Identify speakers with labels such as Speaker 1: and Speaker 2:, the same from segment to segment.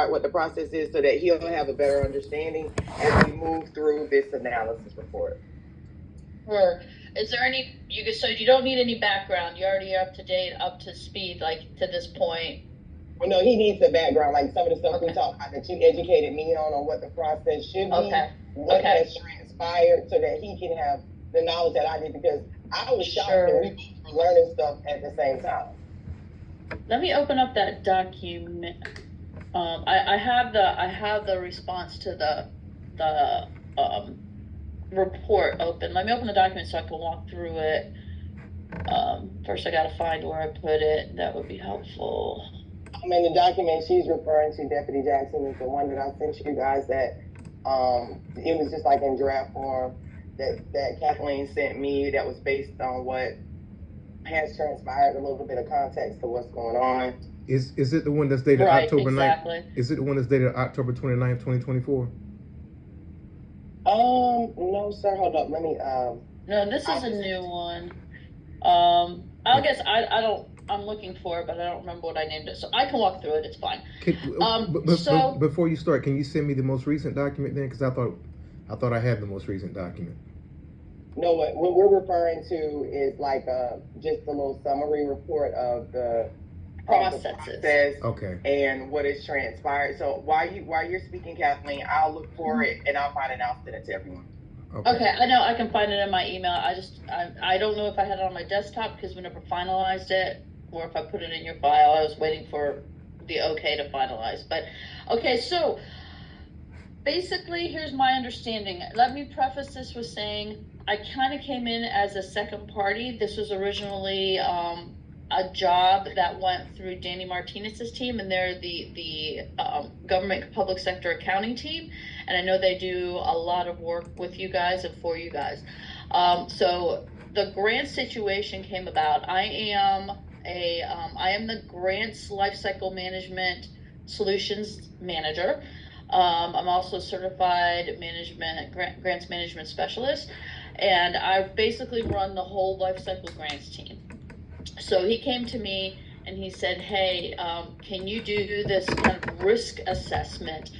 Speaker 1: what the process is so that he'll have a better understanding as we move through this analysis report.
Speaker 2: Sure. Is there any, so you don't need any background, you're already up to date, up to speed, like to this point?
Speaker 1: Well, no, he needs a background, like some of the stuff we talked about that you educated me on what the process should be, what has transpired, so that he can have the knowledge that I did, because I was shocked that we were learning stuff at the same time.
Speaker 2: Let me open up that document. I have the response to the report open. Let me open the document so I can walk through it. First I gotta find where I put it. That would be helpful.
Speaker 1: In the document she's referring to, Deputy Jackson, is the one that I sent you guys that it was just like in draft form that Kathleen sent me, that was based on what has transpired, a little bit of context to what's going on.
Speaker 3: Is it the one that's dated October 9th?
Speaker 2: Exactly.
Speaker 3: Is it the one that's dated October 29th, 2024?
Speaker 1: No, sir. Hold up. Let me.
Speaker 2: No, this is a new one. I guess I don't. I'm looking for it, but I don't remember what I named it. So I can walk through it. It's fine.
Speaker 3: Before you start, can you send me the most recent document then? Because I thought I had the most recent document.
Speaker 1: No, what we're referring to is like just a little summary report of the process,
Speaker 3: okay,
Speaker 1: and what has transpired. So while you're speaking, Kathleen, I'll look for it and I'll find it and I'll send it to everyone.
Speaker 2: Okay, I know I can find it in my email. I don't know if I had it on my desktop because we never finalized it, or if I put it in your file. I was waiting for the okay to finalize. But okay, so basically here's my understanding. Let me preface this with saying I kind of came in as a second party. This was originally a job that went through Danny Martinez's team, and they're the government public sector accounting team, and I know they do a lot of work with you guys and for you guys. So the grant situation came about. I am the grants lifecycle management solutions manager. I'm also certified grants management specialist, and I basically run the whole lifecycle grants team. So he came to me and he said, hey, can you do this kind of risk assessment,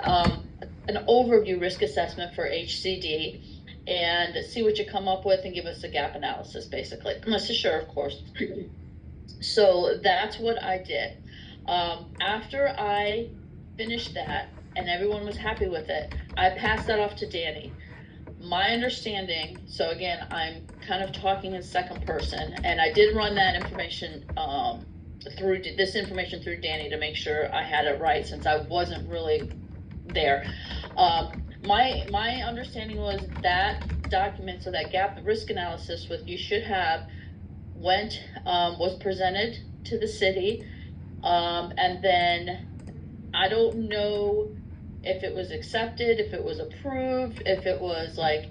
Speaker 2: an overview risk assessment for HCD, and see what you come up with and give us a gap analysis, basically. And I said, sure, of course. So that's what I did. After I finished that and everyone was happy with it, I passed that off to Danny. My understanding, so again, I'm kind of talking in second person, and I did run that information through Danny to make sure I had it right, since I wasn't really there. My understanding was that document, so that gap risk analysis what you should have was presented to the city, and then I don't know if it was accepted, if it was approved, if it was like,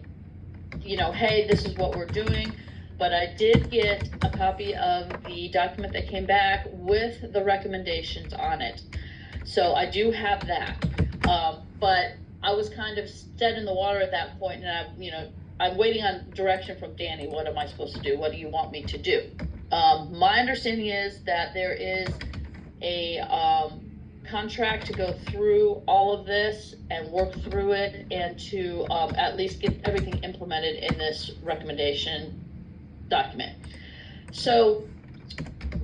Speaker 2: hey, this is what we're doing. But I did get a copy of the document that came back with the recommendations on it. So I do have that. But I was kind of dead in the water at that point, and I'm waiting on direction from Danny. What am I supposed to do? What do you want me to do? My understanding is that there is a contract to go through all of this and work through it, and to at least get everything implemented in this recommendation document. So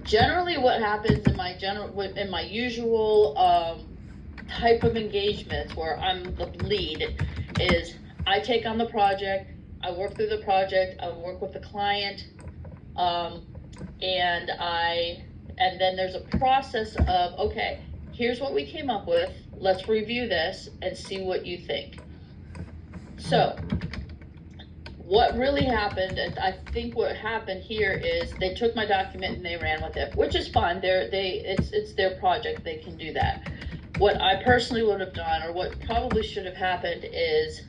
Speaker 2: generally what happens in my usual type of engagements where I'm the lead is I take on the project, I work through the project, I work with the client, and then there's a process of, okay, here's what we came up with, let's review this and see what you think. So what really happened, and I think what happened here, is they took my document and they ran with it, which is fine. It's their project, they can do that. What I personally would have done, or what probably should have happened, is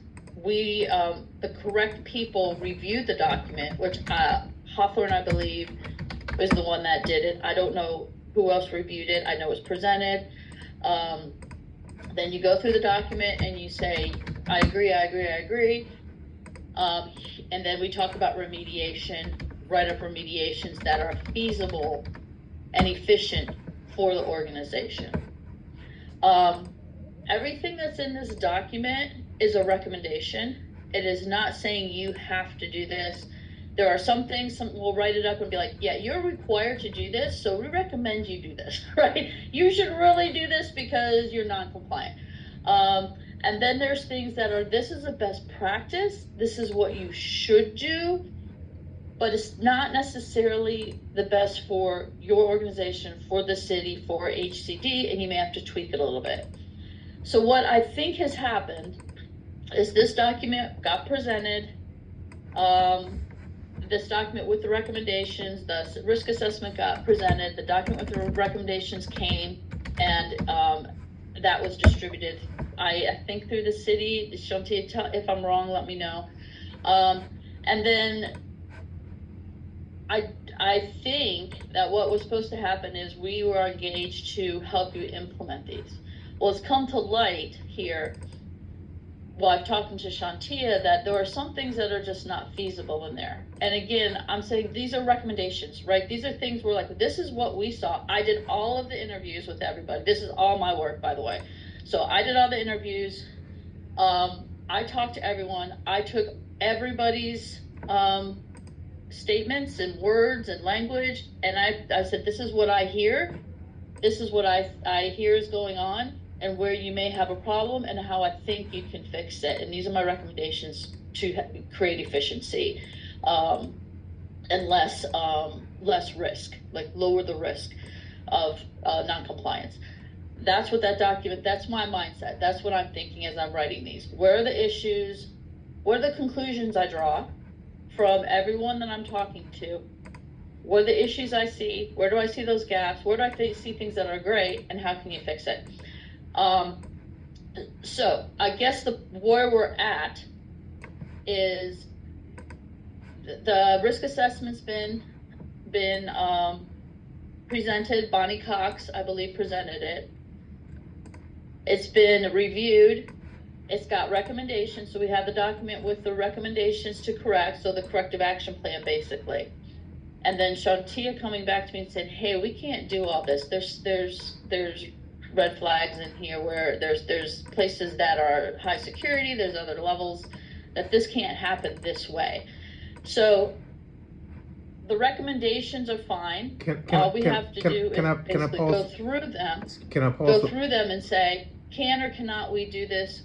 Speaker 2: the correct people reviewed the document, which Hawthorne, I believe, is the one that did it. I don't know who else reviewed it. I know it was presented. Then you go through the document and you say, I agree. And then we talk about remediation, write up remediations that are feasible and efficient for the organization. Everything that's in this document is a recommendation. It is not saying you have to do this. There are some things, we'll write it up and be like, yeah, you're required to do this, so we recommend you do this, right? You should really do this because you're non-compliant. And then there's things that are, this is a best practice, this is what you should do, but it's not necessarily the best for your organization, for the city, for HCD, and you may have to tweak it a little bit. So what I think has happened is this document got presented, this document with the recommendations, the risk assessment got presented, the document with the recommendations came, and that was distributed, I think through the city. Shanti, if I'm wrong, let me know. And then I think that what was supposed to happen is we were engaged to help you implement these. Well, it's come to light here, well, I've talked to Shantia, that there are some things that are just not feasible in there. And again, I'm saying these are recommendations, right? These are things we're like, this is what we saw. I did all of the interviews with everybody. This is all my work, by the way. So I did all the interviews. I talked to everyone. I took everybody's statements and words and language, and I said, this is what I hear. This is what I hear is going on, and where you may have a problem, and how I think you can fix it. And these are my recommendations to create efficiency and less risk, like lower the risk of non-compliance. That's what that document, that's my mindset. That's what I'm thinking as I'm writing these. Where are the issues? What are the conclusions I draw from everyone that I'm talking to? What are the issues I see? Where do I see those gaps? Where do I see things that are great? And how can you fix it? So I guess where we're at is the risk assessment's been presented. Bonnie Cox, I believe, presented it. It's been reviewed. It's got recommendations. So we have the document with the recommendations to correct. So the corrective action plan, basically. And then Shantia coming back to me and saying, hey, we can't do all this. There's red flags in here where there's places that are high security, there's other levels that this can't happen this way. So the recommendations are fine. All we have to do is basically go through them. Go through them and say, can or cannot we do this?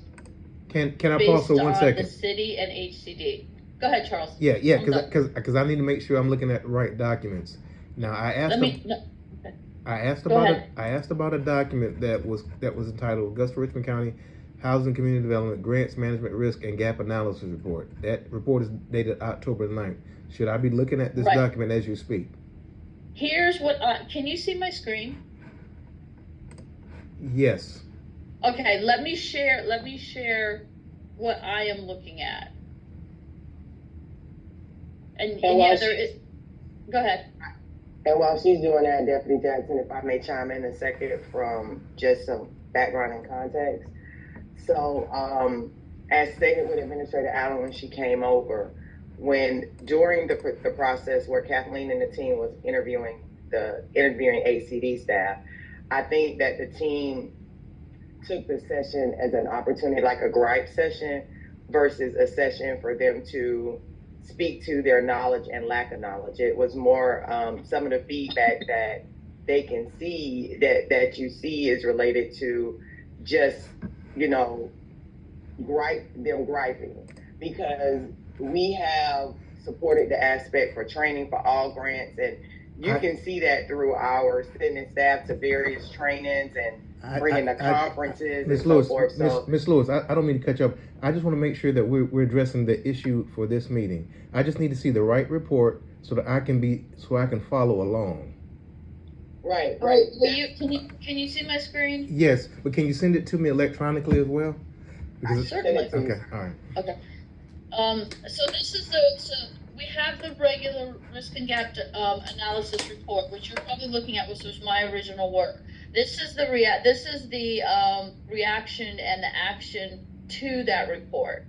Speaker 3: Can I pause for 1 second?
Speaker 2: The city and HCD. Go ahead, Charles.
Speaker 3: Yeah, because I need to make sure I'm looking at the right documents. Now I asked about a document that was entitled Augusta Richmond County Housing Community Development Grants Management Risk and Gap Analysis Report. That report is dated October 9th. Should I be looking at this document as you speak?
Speaker 2: Here's what can you see my screen?
Speaker 3: Yes.
Speaker 2: Okay, let me share what I am looking at. And yeah, there is. Go ahead.
Speaker 1: And while she's doing that, Deputy Jackson, if I may chime in a second from just some background and context. So, as stated with Administrator Allen when she came over, during the process where Kathleen and the team was interviewing HCD staff, I think that the team took the session as an opportunity, like a gripe session, versus a session for them to speak to their knowledge and lack of knowledge. It was more some of the feedback that they can see that you see is related to just, griping, because we have supported the aspect for training for all grants, and you can see that through our sending staff to various trainings and bringing the conferences and so forth.
Speaker 3: Ms. Lewis, I don't mean to cut you off. I just want to make sure that we're addressing the issue for this meeting. I just need to see the right report so that I can follow along.
Speaker 1: Right.
Speaker 2: Can you see my screen?
Speaker 3: Yes, but can you send it to me electronically as well?
Speaker 2: Certainly.
Speaker 3: Okay. All right.
Speaker 2: Okay. So this is so we have the regular risk and gap analysis report, which you're probably looking at, which was my original work. This is the reaction and the action to that report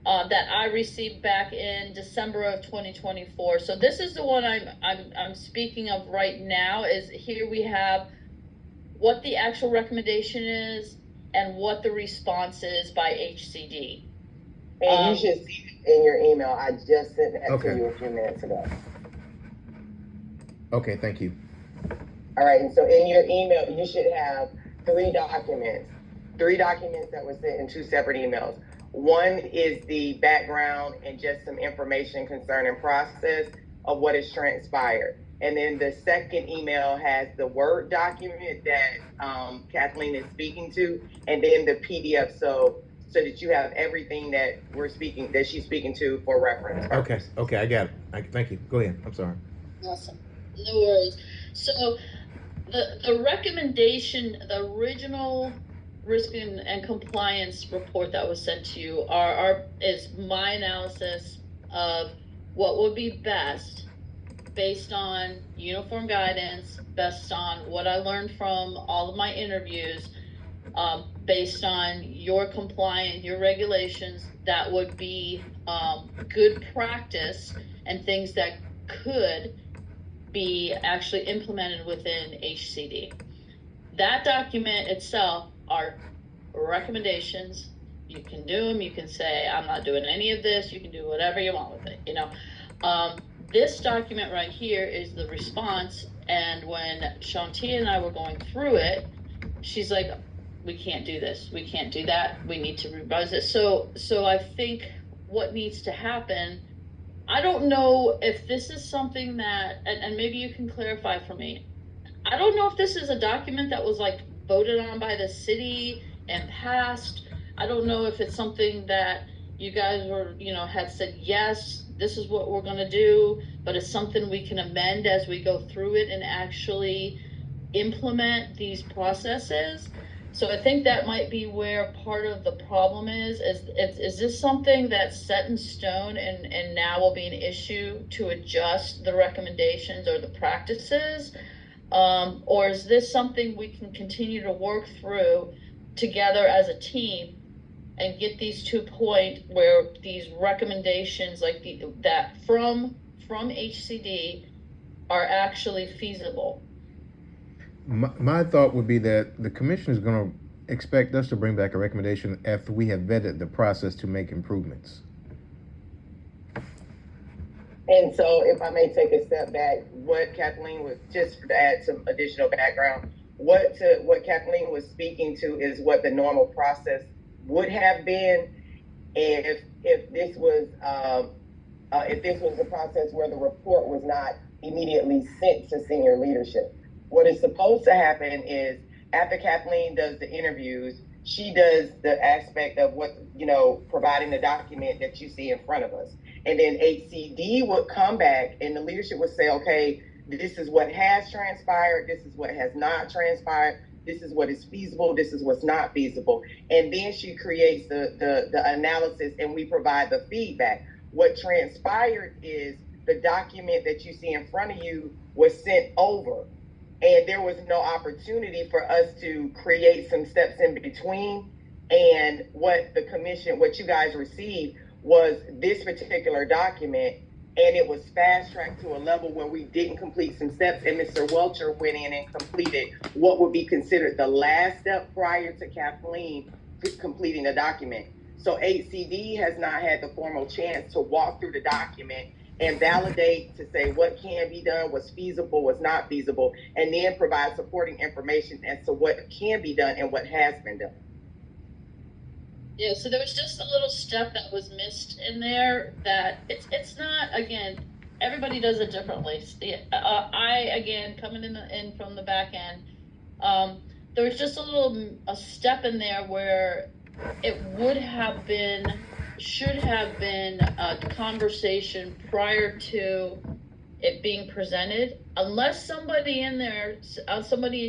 Speaker 2: that I received back in December of 2024. So this is the one I'm speaking of right now. Is here we have what the actual recommendation is and what the response is by HCD.
Speaker 1: And you should see it in your email. I just sent that to you a few minutes ago.
Speaker 3: Okay, thank you.
Speaker 1: All right, and so in your email, you should have three documents that were sent in two separate emails. One is the background and just some information concerning process of what has transpired. And then the second email has the Word document that Kathleen is speaking to, and then the PDF, so that you have everything that she's speaking to for reference.
Speaker 3: Okay, I got it. Thank you. Go ahead. I'm sorry.
Speaker 2: Awesome. No worries. So the recommendation, the original risk and compliance report that was sent to you is my analysis of what would be best based on uniform guidance, based on what I learned from all of my interviews, based on your compliance, your regulations, that would be good practice and things that could be actually implemented within HCD. That document itself are recommendations. You can do them. You can say, I'm not doing any of this. You can do whatever you want with it. This document right here is the response. And when Shantia and I were going through it, she's like, we can't do this. We can't do that. We need to revise it. So I think what needs to happen, I don't know if this is something that, and maybe you can clarify for me. I don't know if this is a document that was like voted on by the city and passed. I don't know if it's something that you guys were, had said, yes, this is what we're going to do, but it's something we can amend as we go through it and actually implement these processes. So I think that might be where part of the problem is this something that's set in stone and now will be an issue to adjust the recommendations or the practices? Or is this something we can continue to work through together as a team and get these to a point where these recommendations that from HCD are actually feasible?
Speaker 3: My thought would be that the commission is going to expect us to bring back a recommendation after we have vetted the process to make improvements.
Speaker 1: And so if I may take a step back, what Kathleen was, just to add some additional background, what Kathleen was speaking to is what the normal process would have been if this was a process where the report was not immediately sent to senior leadership. What is supposed to happen is after Kathleen does the interviews, she does the aspect of providing the document that you see in front of us. And then HCD would come back and the leadership would say, okay, this is what has transpired. This is what has not transpired. This is what is feasible. This is what's not feasible. And then she creates the analysis and we provide the feedback. What transpired is the document that you see in front of you was sent over. And there was no opportunity for us to create some steps in between. And what you guys received was this particular document, and it was fast tracked to a level where we didn't complete some steps. And Mr. Welcher went in and completed what would be considered the last step prior to Kathleen completing the document. So HCD has not had the formal chance to walk through the document and validate to say what can be done, what's feasible, what's not feasible, and then provide supporting information as to what can be done and what has been done.
Speaker 2: Yeah, so there was just a little step that was missed in there that it's not, again, everybody does it differently. I, again, coming in from the back end, there was just a step in there where it should have been a conversation prior to it being presented. Unless somebody in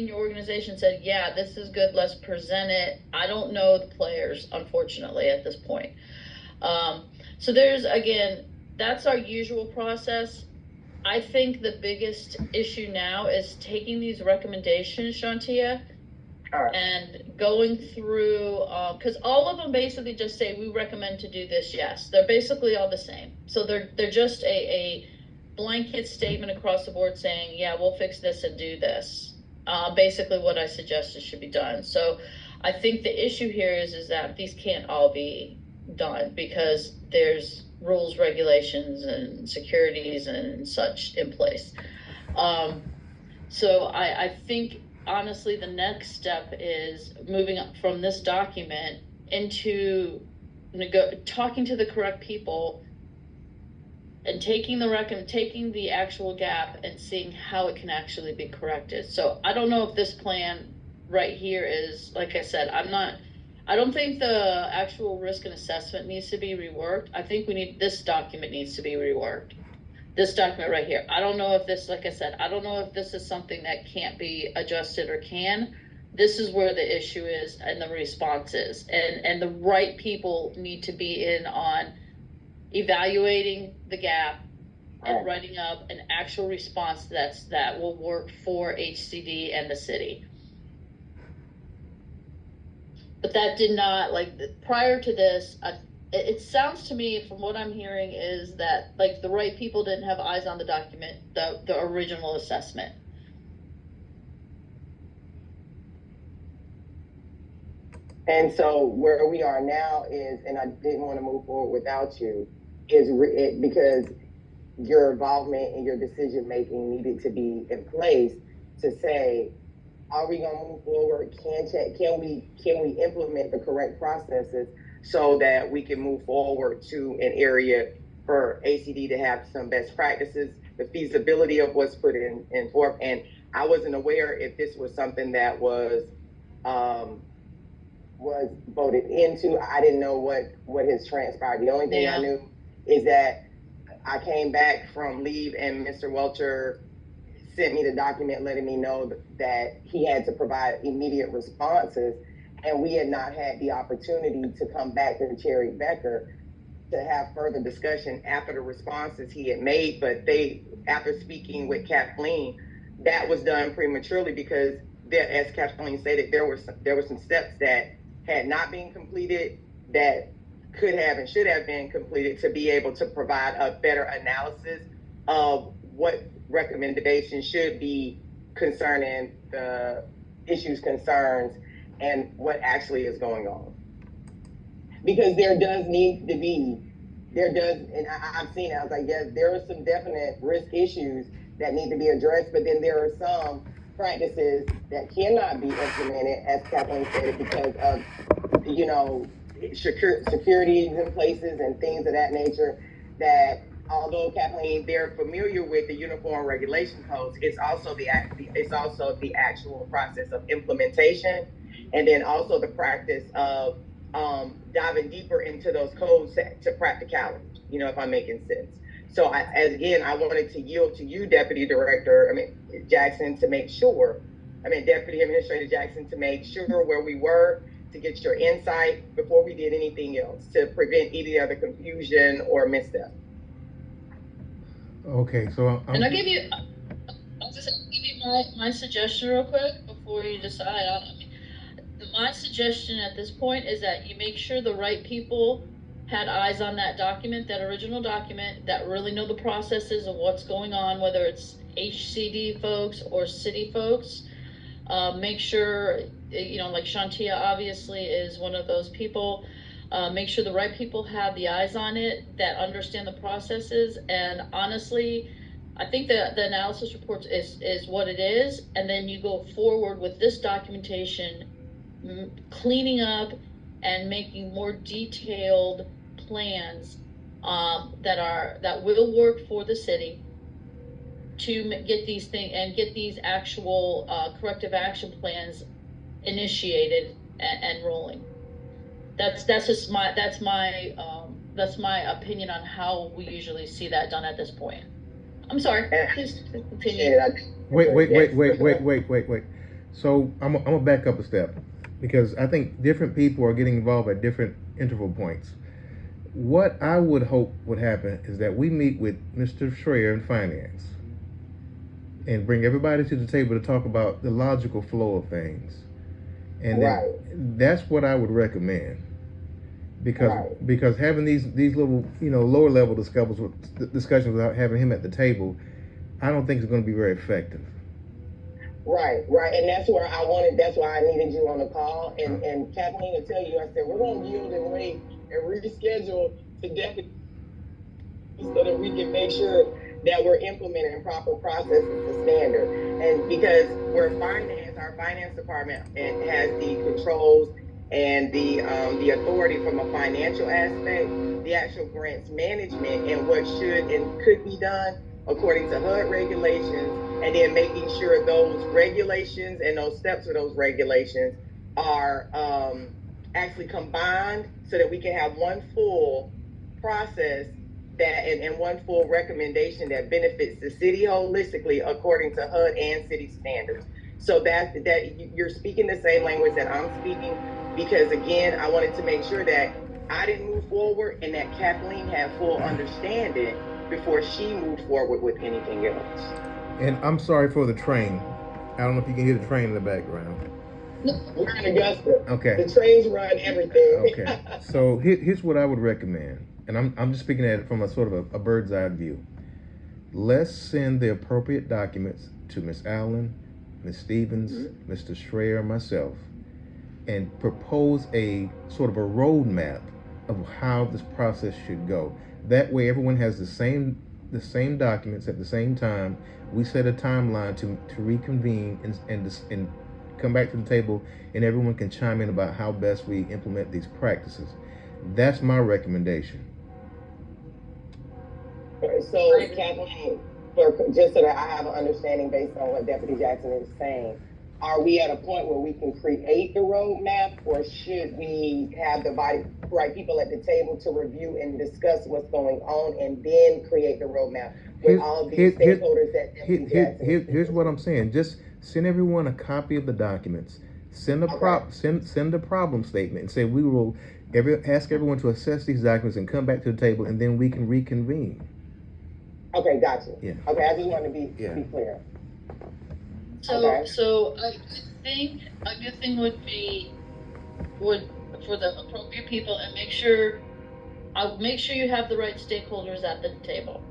Speaker 2: your organization said, yeah, this is good, let's present it. I don't know the players, unfortunately, at this point. So that's our usual process. I think the biggest issue now is taking these recommendations, Shantia, and going through, because all of them basically just say, we recommend to do this, yes. They're basically all the same. So they're just a blanket statement across the board saying, yeah, we'll fix this and do this. basically what I suggested should be done. So I think the issue here is that these can't all be done because there's rules, regulations, and securities and such in place. So I think honestly the next step is moving up from this document into talking to the correct people and taking the actual gap and seeing how it can actually be corrected. So I don't know if this plan right here is, like I said, I don't think the actual risk and assessment needs to be reworked. I think this document needs to be reworked. This document right here. I don't know if this, like I said, I don't know if this is something that can't be adjusted or can. This is where the issue is and the response is. And the right people need to be in on evaluating the gap and writing up an actual response that will work for HCD and the city. But that did not, prior to this, it sounds to me from what I'm hearing is that the right people didn't have eyes on the document, the original assessment.
Speaker 1: And so where we are now is, and I didn't want to move forward without you, is because your involvement and your decision making needed to be in place to say, are we going to move forward? Can we implement the correct processes so that we can move forward to an area for ACD to have some best practices, the feasibility of what's put in forth. And I wasn't aware if this was something that was voted into. I didn't know what has transpired. The only thing I knew is that I came back from leave and Mr. Welcher sent me the document letting me know that he had to provide immediate responses, and we had not had the opportunity to come back to Cherry Becker to have further discussion after the responses he had made. But after speaking with Kathleen, that was done prematurely because as Kathleen stated, there were some steps that had not been completed that could have and should have been completed to be able to provide a better analysis of what recommendations should be concerning the issues, concerns, and what actually is going on. Because there does, and I've seen it, I was like, yes, there are some definite risk issues that need to be addressed, but then there are some practices that cannot be implemented, as Kathleen said, because of, securities in places and things of that nature, that although Kathleen, they're familiar with the uniform regulation codes, it's also the actual process of implementation, and then also the practice of diving deeper into those codes to practicality, if I'm making sense. So I wanted to yield to you, Deputy Jackson, to make sure, Deputy Administrator Jackson, to make sure where we were, to get your insight before we did anything else, to prevent any other confusion or misstep.
Speaker 3: Okay, so
Speaker 2: I'll give you my suggestion real quick before you decide. My suggestion at this point is that you make sure the right people had eyes on that document, that original document, that really know the processes of what's going on, whether it's HCD folks or city folks. Make sure, like Shantia obviously is one of those people. Make sure the right people have the eyes on it, that understand the processes. And honestly, I think the analysis report is what it is. And then you go forward with this documentation, cleaning up and making more detailed plans that will work for the city to get these things and get these actual corrective action plans initiated and rolling. That's my opinion on how we usually see that done at this point. I'm sorry. Please continue.
Speaker 3: Wait. So I'm gonna back up a step, because I think different people are getting involved at different interval points. What I would hope would happen is that we meet with Mr. Schreier in finance and bring everybody to the table to talk about the logical flow of things. And that's what I would recommend. Because having these little, lower level discussions without having him at the table, I don't think it's going to be very effective.
Speaker 1: Right, and that's why I needed you on the call, and Kathleen will tell you, I said, we're gonna yield and wait and reschedule to deputy so that we can make sure that we're implementing proper processes to standard. And because our finance department, it has the controls and the authority from a financial aspect, the actual grants management and what should and could be done according to HUD regulations, and then making sure those regulations and those steps of those regulations are actually combined so that we can have one full process and one full recommendation that benefits the city holistically according to HUD and city standards. So that you're speaking the same language that I'm speaking, because again, I wanted to make sure that I didn't move forward and that Kathleen had full understanding before she moved forward with anything else.
Speaker 3: And I'm sorry for the train. I don't know if you can hear the train in the background.
Speaker 1: We're in Augusta.
Speaker 3: Okay.
Speaker 1: The trains run everything.
Speaker 3: Okay. So here's what I would recommend, and I'm just speaking at it from a sort of a bird's eye view. Let's send the appropriate documents to Ms. Allen, Ms. Stevens, Mr. Schreier, myself, and propose a sort of a roadmap of how this process should go. That way everyone has the same documents at the same time. We set a timeline to reconvene and come back to the table, and everyone can chime in about how best we implement these practices. That's my recommendation.
Speaker 1: So, Kathleen, just so that I have an understanding based on what Deputy Jackson is saying, are we at a point where we can create the roadmap, or should we have the right people at the table to review and discuss what's going on and then create the roadmap with all of these stakeholders that Deputy Jackson?
Speaker 3: Here's what I'm saying. Just send everyone a copy of the documents. Send a problem statement and say we will ask everyone to assess these documents and come back to the table, and then we can reconvene.
Speaker 1: Okay, gotcha.
Speaker 3: Yeah.
Speaker 1: Okay, I just want to be clear.
Speaker 2: So I think a good thing would for the appropriate people, and make sure you have the right stakeholders at the table.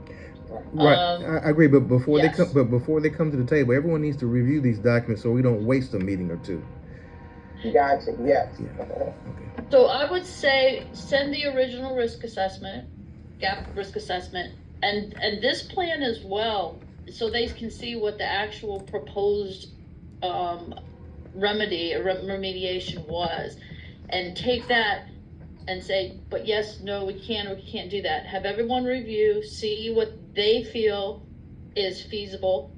Speaker 3: Right, I agree. But before they come to the table, everyone needs to review these documents so we don't waste a meeting or two.
Speaker 1: Gotcha. Yes.
Speaker 3: Yeah. Okay.
Speaker 2: So I would say send the original risk assessment, gap risk assessment, and this plan as well, so they can see what the actual proposed remedy or remediation was, and take that and say, but yes, no, we can or we can't do that. Have everyone review, see what they feel is feasible,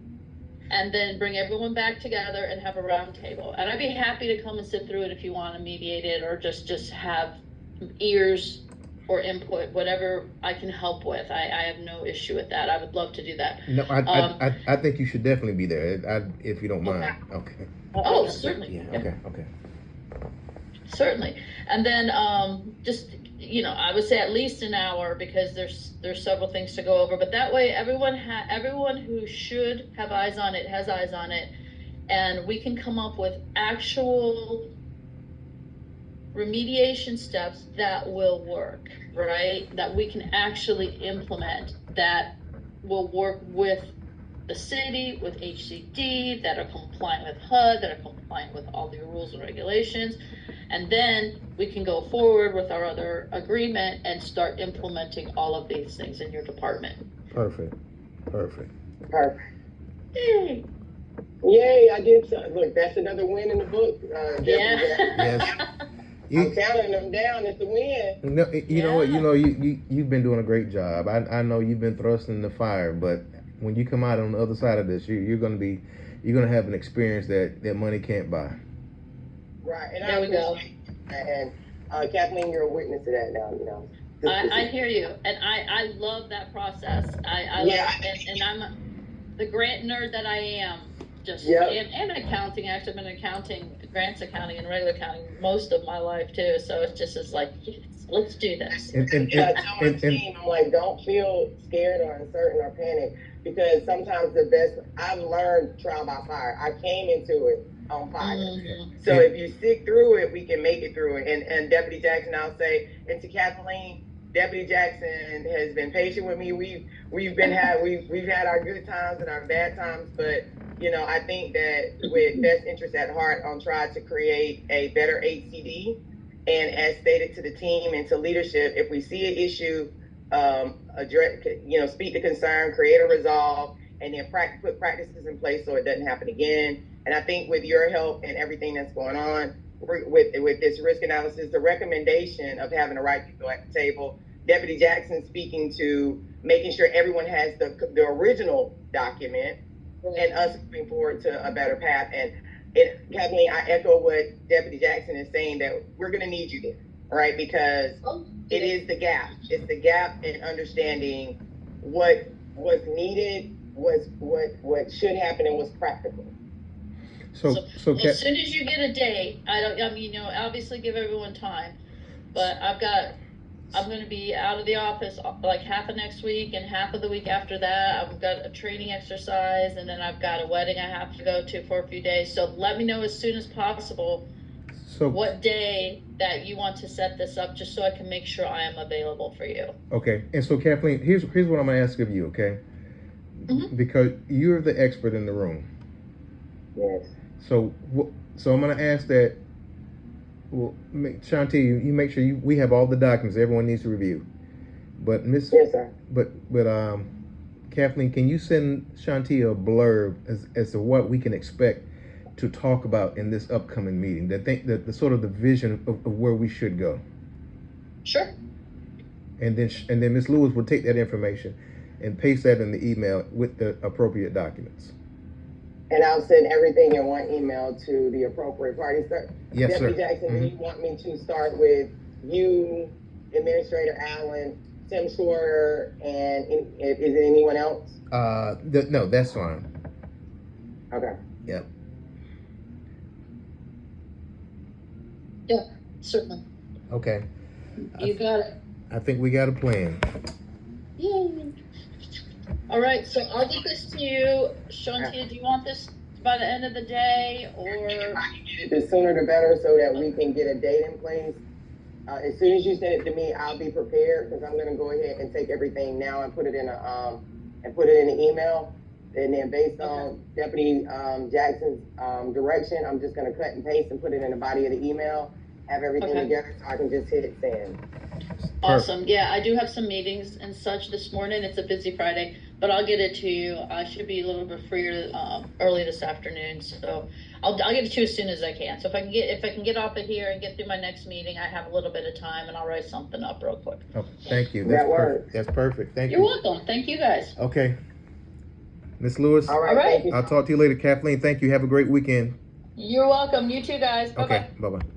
Speaker 2: and then bring everyone back together and have a round table. And I'd be happy to come and sit through it if you want to mediate it, or just have ears or input, whatever I can help with. I have no issue with that. I would love to do that.
Speaker 3: No, I think you should definitely be there, if you don't mind. Okay.
Speaker 2: Oh, certainly.
Speaker 3: Yeah. Okay.
Speaker 2: Certainly. And then just, I would say at least an hour, because there's several things to go over. But that way everyone who should have eyes on it has eyes on it, and we can come up with actual remediation steps that will work, right? That we can actually implement, that will work with the city, with HCD, that are compliant with HUD, that are compliant with all the rules and regulations. And then we can go forward with our other agreement and start implementing all of these things in your department.
Speaker 3: Perfect.
Speaker 2: Yay!
Speaker 1: Yay, I did so. Look, that's another win in the book.
Speaker 3: Yes.
Speaker 1: I'm counting them down as the win.
Speaker 3: No, you know what? You've been doing a great job. I know you've been thrust in the fire, but when you come out on the other side of this, you're gonna have an experience that money can't buy.
Speaker 1: Right, and
Speaker 2: there we go.
Speaker 1: And Kathleen, you're a witness to that now.
Speaker 2: I hear you, and I love that process. I love it, and I'm the grant nerd that I am. And accounting. Actually, I've been accounting, grants accounting, and regular accounting most of my life too. So it's like, yes, let's do this.
Speaker 1: I tell my team, I'm like, don't feel scared or uncertain or panic, because sometimes I've learned trial by fire. I came into it on fire. Mm-hmm. So if you stick through it, we can make it through it. And Deputy Jackson, I'll say, and to Kathleen, Deputy Jackson has been patient with me. We've had our good times and our bad times, but you know, I think that with best interest at heart, on trying to create a better HCD. And as stated to the team and to leadership, if we see an issue, address, you know, speak the concern, create a resolve, and then put practices in place so it doesn't happen again. And I think with your help and everything that's going on with this risk analysis, the recommendation of having the right people at the table, Deputy Jackson speaking to making sure everyone has the original document, and us moving forward to a better path. And Kathleen, I echo what Deputy Jackson is saying, that we're going to need you there, right? Because it is the gap. It's the gap in understanding what was needed, what should happen, and what's practical.
Speaker 2: So as soon as you get a date, I mean, you know, obviously give everyone time, but I'm going to be out of the office like half of next week and half of the week after that. I've got a training exercise, and then I've got a wedding I have to go to for a few days. So let me know as soon as possible what day that you want to set this up, just so I can make sure I am available for you.
Speaker 3: Okay. And so Kathleen, here's what I'm going to ask of you, okay? Mm-hmm. Because you're the expert in the room.
Speaker 1: Yes.
Speaker 3: So I'm going to ask that. Well, Shanti, you make sure we have all the documents everyone needs to review. But
Speaker 1: Yes, sir.
Speaker 3: But Kathleen, can you send Shanti a blurb as to what we can expect to talk about in this upcoming meeting? The sort of the vision of where we should go.
Speaker 2: Sure.
Speaker 3: And then Ms. Lewis will take that information and paste that in the email with the appropriate documents.
Speaker 1: And I'll send everything in one email to the appropriate parties.
Speaker 3: Yes,
Speaker 1: Deputy
Speaker 3: sir.
Speaker 1: Jackson, do you want me to start with you, Administrator Allen, Tim Shorter, and is it anyone else?
Speaker 3: No, that's fine.
Speaker 1: Okay.
Speaker 3: Yep.
Speaker 2: Yeah, certainly.
Speaker 3: Okay.
Speaker 2: You got it.
Speaker 3: I think we got a plan.
Speaker 2: Yay. All right, so I'll get this to you. Shantia, do you want this by the end of the day, or?
Speaker 1: The sooner the better, so that we can get a date in place. As soon as you send it to me, I'll be prepared, because I'm going to go ahead and take everything now and put it in an email. And then based on Deputy Jackson's direction, I'm just going to cut and paste and put it in the body of the email. Have everything together, so I can just hit send.
Speaker 2: Awesome. Yeah, I do have some meetings and such this morning. It's a busy Friday, but I'll get it to you. I should be a little bit freer early this afternoon, so I'll get it to you as soon as I can. So if I can get off of here and get through my next meeting, I have a little bit of time, and I'll write something up real quick.
Speaker 3: Oh, thank you.
Speaker 1: That works.
Speaker 3: That's perfect. Thank you.
Speaker 2: You're welcome. Thank you, guys.
Speaker 3: Okay. Ms. Lewis.
Speaker 1: All right. Thank you.
Speaker 3: I'll talk to you later. Kathleen, thank you. Have a great weekend.
Speaker 2: You're welcome. You too, guys. Bye-bye.
Speaker 3: Okay. Bye-bye.